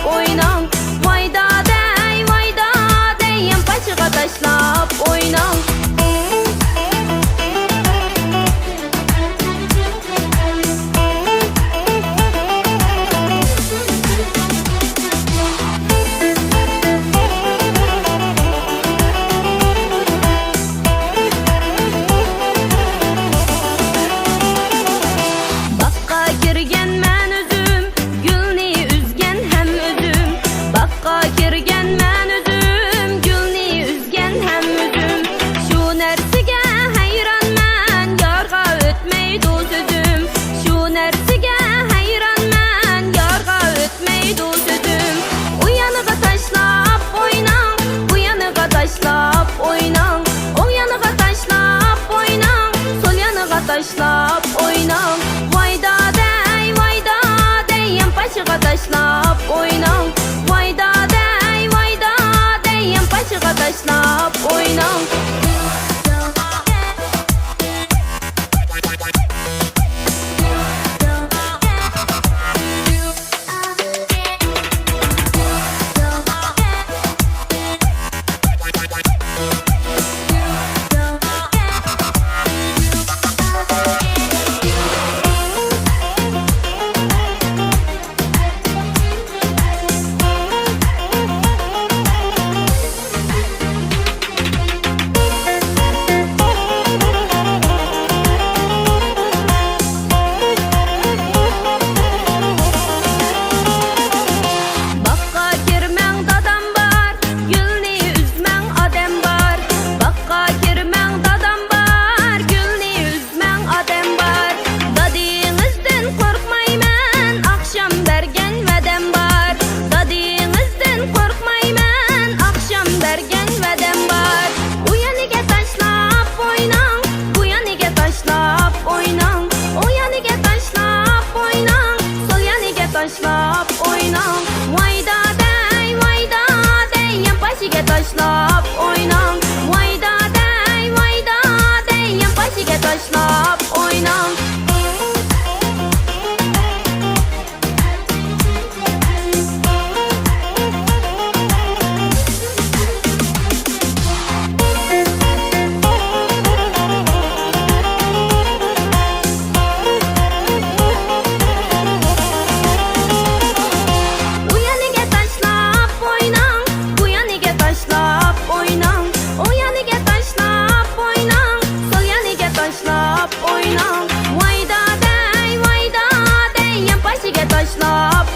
oynan. Vayda dey yan başıga taşlap oynan. Taşlap oynan. Vayda dey yan başıga taşlap oynan. Vayda dey yan başıga taşlap oynan. Taşlap oynan. Vayda dey yan başıga taşlap oynan. Vayda dey yan başıga taşlap oynan. Oynan. Vayda dey yan başıga taşlap